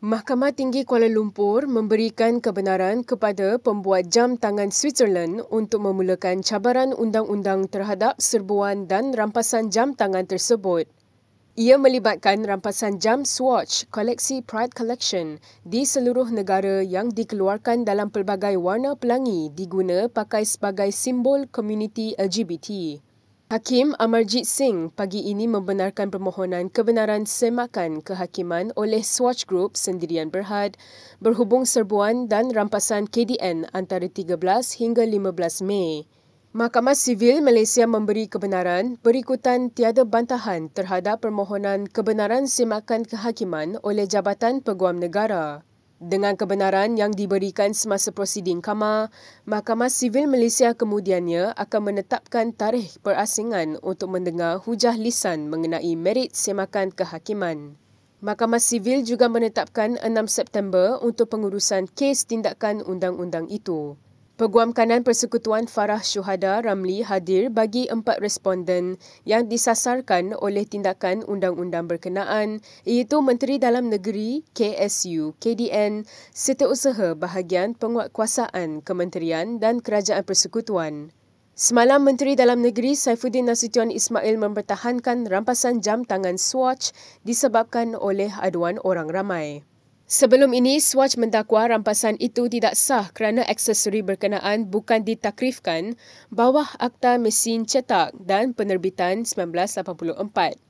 Mahkamah Tinggi Kuala Lumpur memberikan kebenaran kepada pembuat jam tangan Switzerland untuk memulakan cabaran undang-undang terhadap serbuan dan rampasan jam tangan tersebut. Ia melibatkan rampasan jam Swatch koleksi Pride Collection di seluruh negara yang dikeluarkan dalam pelbagai warna pelangi diguna pakai sebagai simbol komuniti LGBT. Hakim Amarjit Singh pagi ini membenarkan permohonan kebenaran semakan kehakiman oleh Swatch Group Sendirian Berhad berhubung serbuan dan rampasan KDN antara 13 hingga 15 Mei. Mahkamah Sivil Malaysia memberi kebenaran berikutan tiada bantahan terhadap permohonan kebenaran semakan kehakiman oleh Jabatan Peguam Negara. Dengan kebenaran yang diberikan semasa prosiding KAMA, Mahkamah Sivil Malaysia kemudiannya akan menetapkan tarikh perasingan untuk mendengar hujah lisan mengenai merit semakan kehakiman. Mahkamah Sivil juga menetapkan 6 September untuk pengurusan kes tindakan undang-undang itu. Peguam Kanan Persekutuan Farah Syuhada Ramli hadir bagi 4 responden yang disasarkan oleh tindakan undang-undang berkenaan iaitu Menteri Dalam Negeri, KSU, KDN, Setiausaha Bahagian Penguatkuasaan Kementerian dan Kerajaan Persekutuan. Semalam, Menteri Dalam Negeri Saifuddin Nasution Ismail mempertahankan rampasan jam tangan Swatch disebabkan oleh aduan orang ramai. Sebelum ini, Swatch mendakwa rampasan itu tidak sah kerana aksesori berkenaan bukan ditakrifkan bawah Akta Mesin Cetak dan Penerbitan 1984.